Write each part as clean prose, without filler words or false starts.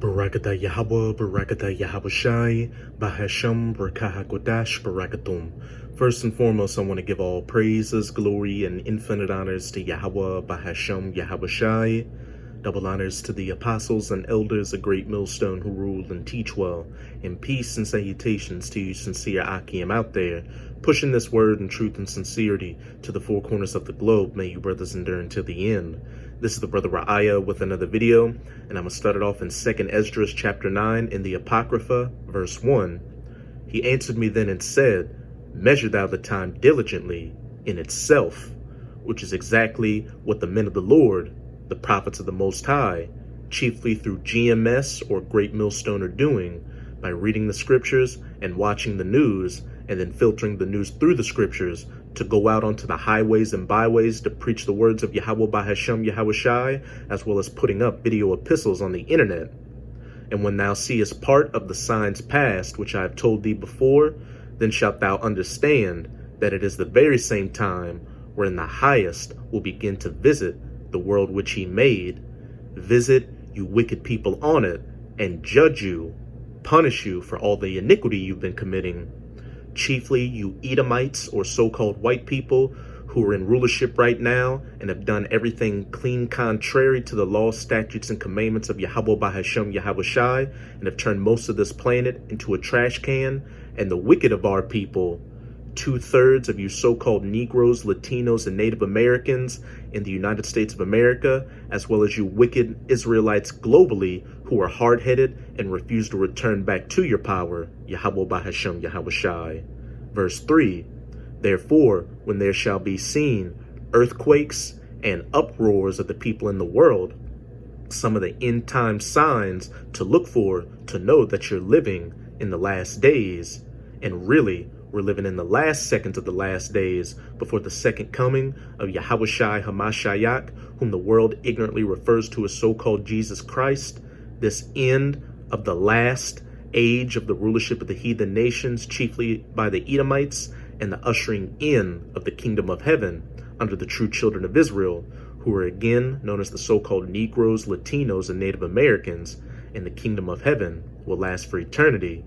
Barakata Yahweh, Barakata Yahawashi, Bahasham, Barakahakodash, Barakatum. First and foremost, I want to give all praises, glory, and infinite honors to Yahweh, Bahasham, Yahawashi. Double honors to the apostles and elders of Great Millstone who rule and teach well. And peace and salutations to you sincere Akim out there, pushing this word in truth and sincerity to the four corners of the globe. May you brothers endure until the end. This is the brother Ra'aya with another video, and I'm going to start it off in 2nd Esdras chapter 9 in the Apocrypha, verse 1. He answered me then and said, measure thou the time diligently in itself, which is exactly what the men of the Lord, the prophets of the Most High, chiefly through GMS or Great Millstone, are doing by reading the scriptures and watching the news, and then filtering the news through the scriptures to go out onto the highways and byways to preach the words of Yahweh Bahasham Yahawashi, as well as putting up video epistles on the internet. And when thou seest part of the signs past, which I have told thee before, then shalt thou understand that it is the very same time wherein the highest will begin to visit the world which he made, visit you wicked people on it, and judge you, punish you for all the iniquity you've been committing. Chiefly you Edomites, or so-called white people, who are in rulership right now and have done everything clean contrary to the law, statutes, and commandments of Yahweh Bahasham Yahawashi, and have turned most of this planet into a trash can. And the wicked of our people, 2/3 of you so-called Negroes, Latinos, and Native Americans in the United States of America, as well as you wicked Israelites globally who are hard-headed and refuse to return back to your power, Yahweh Bahasham Yahawashi. Verse 3, therefore, when there shall be seen earthquakes and uproars of the people in the world, some of the end-time signs to look for to know that you're living in the last days, and really, we're living in the last seconds of the last days before the second coming of Yahawashi Hamashiach, whom the world ignorantly refers to as so-called Jesus Christ. This end of the last age of the rulership of the heathen nations, chiefly by the Edomites, and the ushering in of the kingdom of heaven under the true children of Israel, who are again known as the so-called Negroes, Latinos, and Native Americans, and the kingdom of heaven will last for eternity.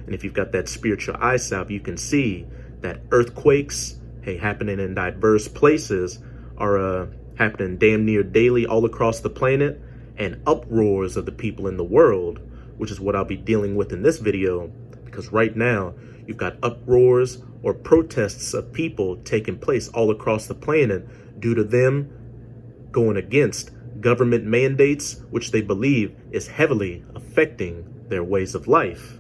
And if you've got that spiritual eye salve, you can see that earthquakes, happening in diverse places, are happening damn near daily all across the planet, and uproars of the people in the world, which is what I'll be dealing with in this video, because right now you've got uproars or protests of people taking place all across the planet due to them going against government mandates, which they believe is heavily affecting their ways of life.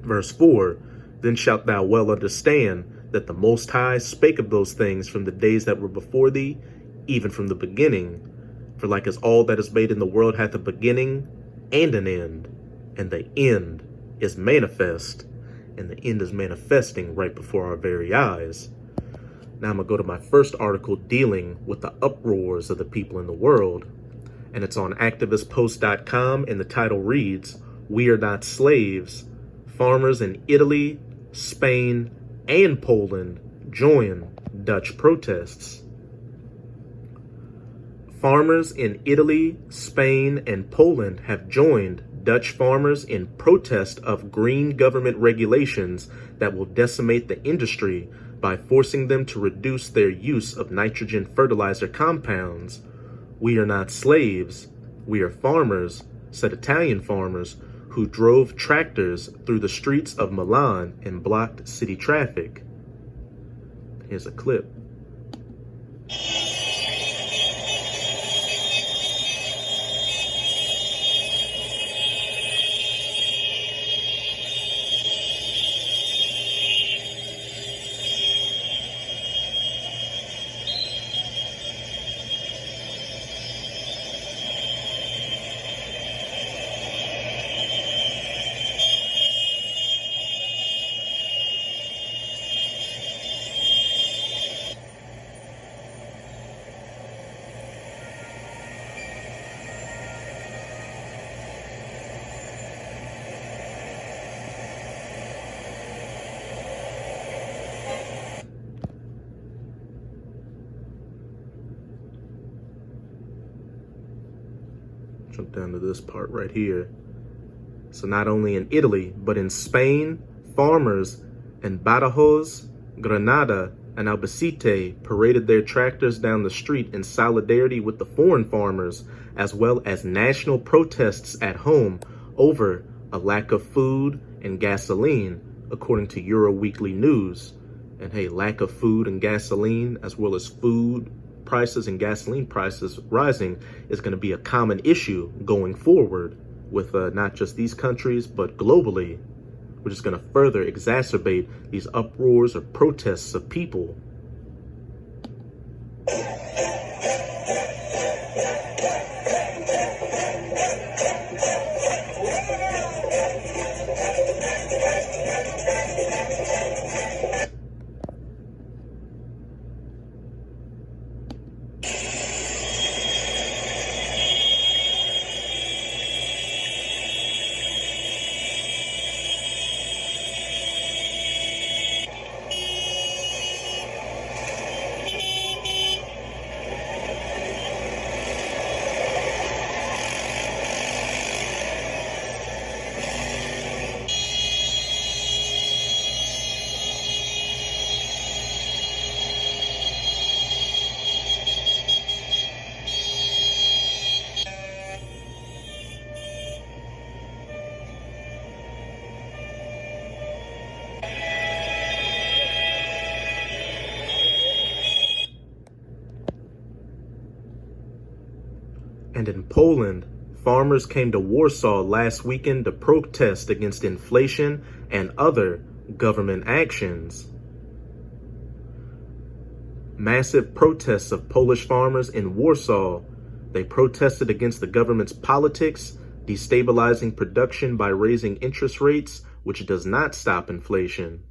Verse 4, then shalt thou well understand that the Most High spake of those things from the days that were before thee, even from the beginning. For like as all that is made in the world hath a beginning and an end, and the end is manifest, and the end is manifesting right before our very eyes. Now I'm going to go to my first article dealing with the uproars of the people in the world, and it's on activistpost.com, and the title reads, We Are Not Slaves. Farmers in Italy, Spain, and Poland join Dutch protests. Farmers in Italy, Spain, and Poland have joined Dutch farmers in protest of green government regulations that will decimate the industry by forcing them to reduce their use of nitrogen fertilizer compounds. We are not slaves, we are farmers, said Italian farmers who drove tractors through the streets of Milan and blocked city traffic. Here's a clip. Jump down to this part right here. So not only in Italy, but in Spain, farmers in Badajoz, Granada, and Albacete paraded their tractors down the street in solidarity with the foreign farmers, as well as national protests at home over a lack of food and gasoline, according to Euro Weekly News. And hey, lack of food and gasoline, as well as food prices and gasoline prices rising, is going to be a common issue going forward with not just these countries, but globally, which is going to further exacerbate these uproars or protests of people. And in Poland, farmers came to Warsaw last weekend to protest against inflation and other government actions. Massive protests of Polish farmers in Warsaw. They protested against the government's politics, destabilizing production by raising interest rates, which does not stop inflation.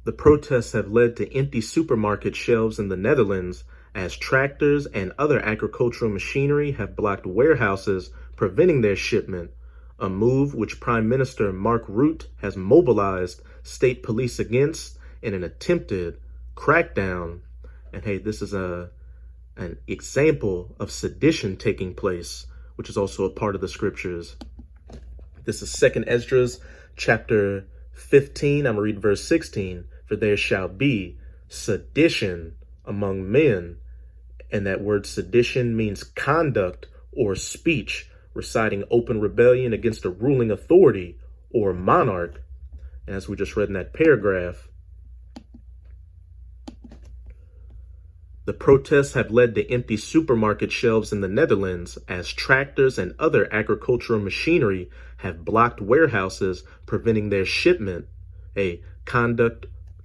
The protests have led to empty supermarket shelves in the Netherlands as tractors and other agricultural machinery have blocked warehouses, preventing their shipment, a move which Prime Minister Mark Rutte has mobilized state police against in an attempted crackdown. And hey, this is an example of sedition taking place, which is also a part of the scriptures. This is 2nd Esdras chapter 15. I'm going to read verse 16. For there shall be sedition among men. And that word sedition means conduct or speech, reciting open rebellion against a ruling authority or monarch. And as we just read in that paragraph, the protests have led to empty supermarket shelves in the Netherlands as tractors and other agricultural machinery have blocked warehouses, preventing their shipment. A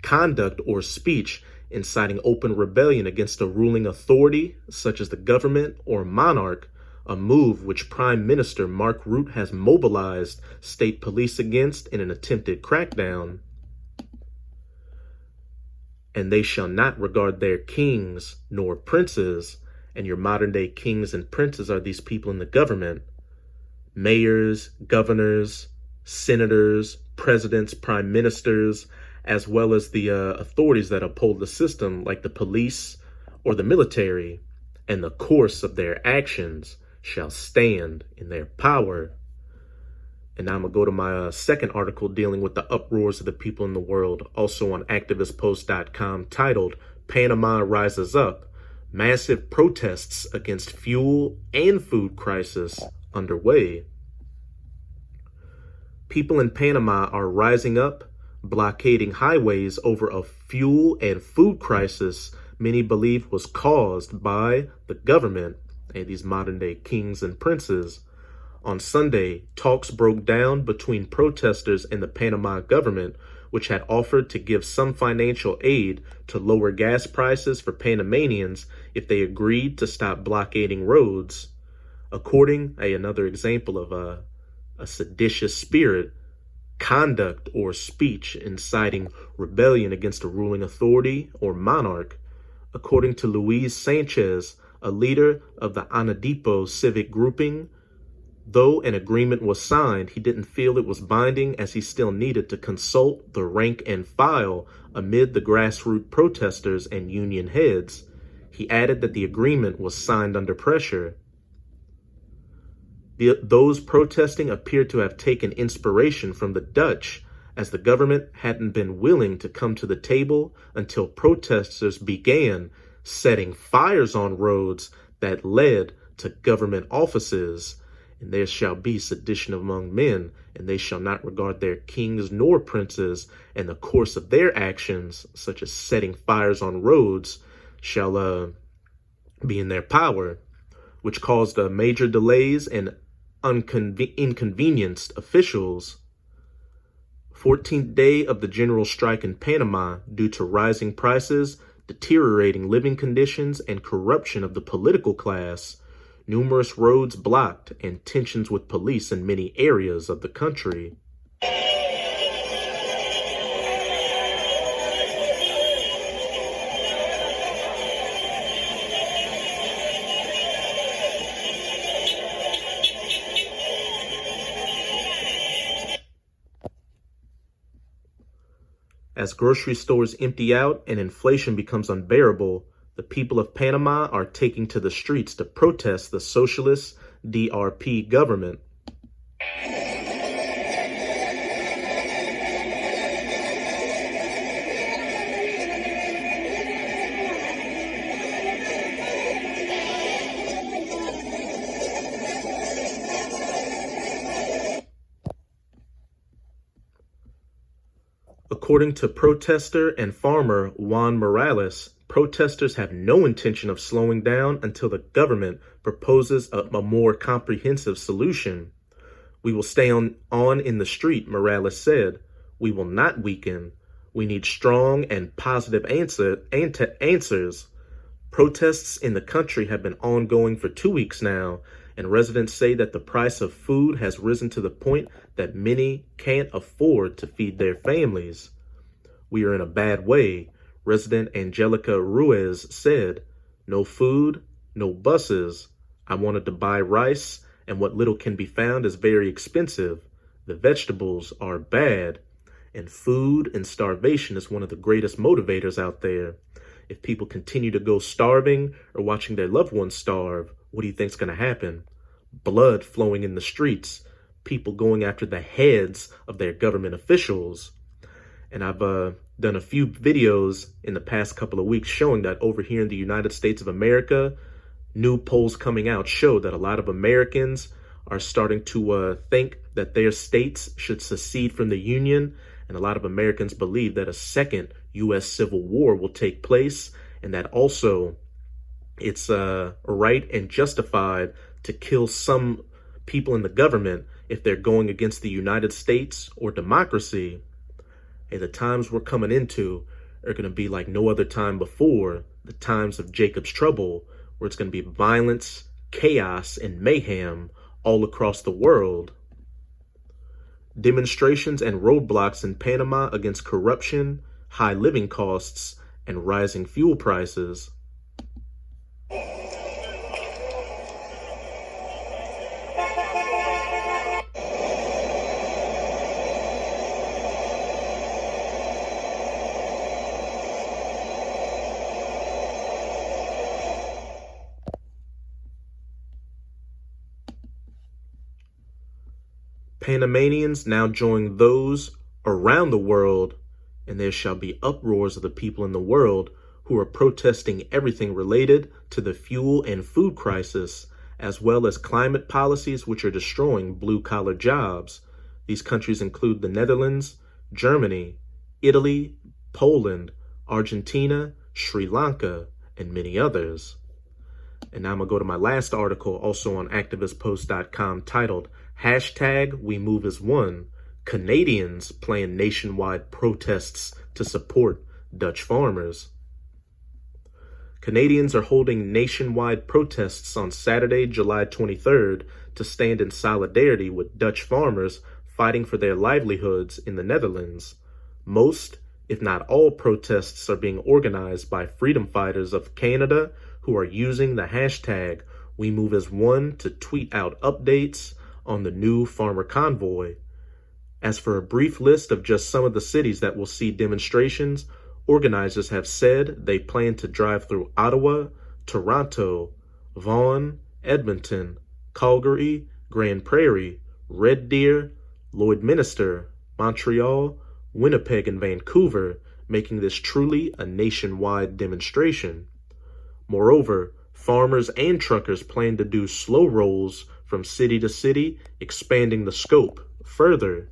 conduct or speech inciting open rebellion against a ruling authority, such as the government or monarch, a move which Prime Minister Mark Rutte has mobilized state police against in an attempted crackdown. And they shall not regard their kings nor princes, and your modern day kings and princes are these people in the government, mayors, governors, senators, presidents, prime ministers, as well as the authorities that uphold the system, like the police or the military, and the course of their actions shall stand in their power. And now I'm going to go to my second article dealing with the uproars of the people in the world, also on activistpost.com, titled Panama rises up. Massive protests against fuel and food crisis underway. People in Panama are rising up, blockading highways over a fuel and food crisis many believe was caused by the government and these modern-day kings and princes. On Sunday, talks broke down between protesters and the Panama government, which had offered to give some financial aid to lower gas prices for Panamanians if they agreed to stop blockading roads. According to another example of a seditious spirit, conduct or speech inciting rebellion against a ruling authority or monarch. According to Luis Sanchez, a leader of the Anadipo civic grouping, though an agreement was signed, he didn't feel it was binding as he still needed to consult the rank and file amid the grassroots protesters and union heads. He added that the agreement was signed under pressure. Those protesting appeared to have taken inspiration from the Dutch, as the government hadn't been willing to come to the table until protesters began setting fires on roads that led to government offices. And there shall be sedition among men, and they shall not regard their kings nor princes, and the course of their actions, such as setting fires on roads, shall be in their power, which caused major delays and inconvenienced officials. 14th day of the general strike in Panama due to rising prices, deteriorating living conditions, and corruption of the political class. Numerous roads blocked and tensions with police in many areas of the country. As grocery stores empty out and inflation becomes unbearable, the people of Panama are taking to the streets to protest the socialist DRP government. According to protester and farmer Juan Morales, protesters have no intention of slowing down until the government proposes a more comprehensive solution. We will stay on in the street, Morales said. We will not weaken. We need strong and positive answers. Protests in the country have been ongoing for 2 weeks now, and residents say that the price of food has risen to the point that many can't afford to feed their families. We are in a bad way, resident Angelica Ruiz said. No food, no buses. I wanted to buy rice, and what little can be found is very expensive. The vegetables are bad, and food and starvation is one of the greatest motivators out there. If people continue to go starving or watching their loved ones starve, what do you think's going to happen? Blood flowing in the streets, people going after the heads of their government officials. And I've done a few videos in the past couple of weeks showing that over here in the United States of America, new polls coming out show that a lot of Americans are starting to think that their states should secede from the Union. And a lot of Americans believe that a second U.S. Civil War will take place, and that also it's right and justified to kill some people in the government if they're going against the United States or democracy. Hey, the times we're coming into are going to be like no other time before, the times of Jacob's trouble, where it's going to be violence, chaos, and mayhem all across the world. Demonstrations and roadblocks in Panama against corruption, high living costs, and rising fuel prices. Panamanians now join those around the world, and there shall be uproars of the people in the world who are protesting everything related to the fuel and food crisis, as well as climate policies which are destroying blue-collar jobs. These countries include the Netherlands, Germany, Italy, Poland, Argentina, Sri Lanka, and many others. And now I'm going to go to my last article, also on activistpost.com, titled, #WeMoveAsOne, Canadians plan nationwide protests to support Dutch farmers. Canadians are holding nationwide protests on Saturday, July 23rd, to stand in solidarity with Dutch farmers fighting for their livelihoods in the Netherlands. Most, if not all, protests are being organized by freedom fighters of Canada who are using the hashtag #WeMoveAsOne to tweet out updates on the new farmer convoy. As for a brief list of just some of the cities that will see demonstrations, organizers have said they plan to drive through Ottawa, Toronto, Vaughan, Edmonton, Calgary, Grand Prairie, Red Deer, Lloydminster, Montreal, Winnipeg, and Vancouver, making this truly a nationwide demonstration. Moreover, farmers and truckers plan to do slow rolls from city to city, expanding the scope further.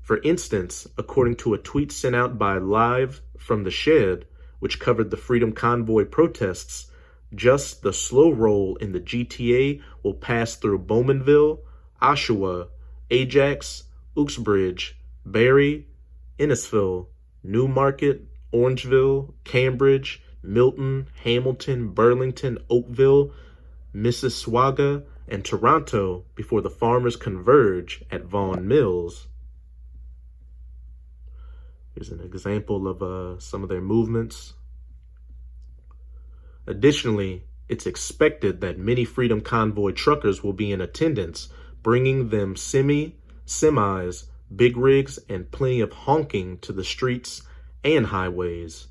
For instance, according to a tweet sent out by Live from the Shed, which covered the Freedom Convoy protests, just the slow roll in the GTA will pass through Bowmanville, Oshawa, Ajax, Uxbridge, Barrie, Innisfil, Newmarket, Orangeville, Cambridge, Milton, Hamilton, Burlington, Oakville, Mississauga, and Toronto before the farmers converge at Vaughan Mills. Here's an example of some of their movements. Additionally, it's expected that many Freedom Convoy truckers will be in attendance, bringing them semis, big rigs, and plenty of honking to the streets and highways.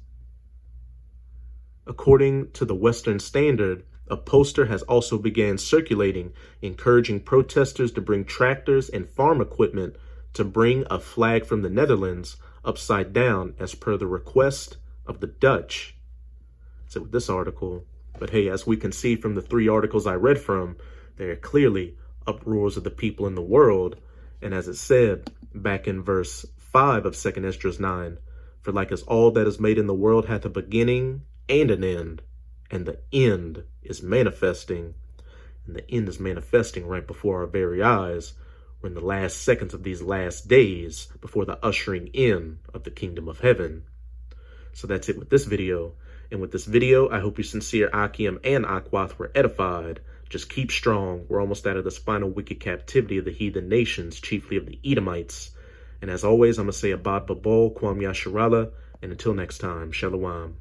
According to the Western Standard, a poster has also begun circulating, encouraging protesters to bring tractors and farm equipment to bring a flag from the Netherlands upside down as per the request of the Dutch. So with this article, but hey, as we can see from the 3 articles I read from, there are clearly uproars of the people in the world. And as it said back in verse 5 of 2 Esdras 9, for like as all that is made in the world hath a beginning and an end, and the end is manifesting. And the end is manifesting right before our very eyes. We're in the last seconds of these last days before the ushering in of the kingdom of heaven. So that's it with this video. And with this video, I hope your sincere Akim and Akwath were edified. Just keep strong. We're almost out of this final wicked captivity of the heathen nations, chiefly of the Edomites. And as always, I'm going to say Abad Babal, Kwam Yasharala, and until next time, Shalom.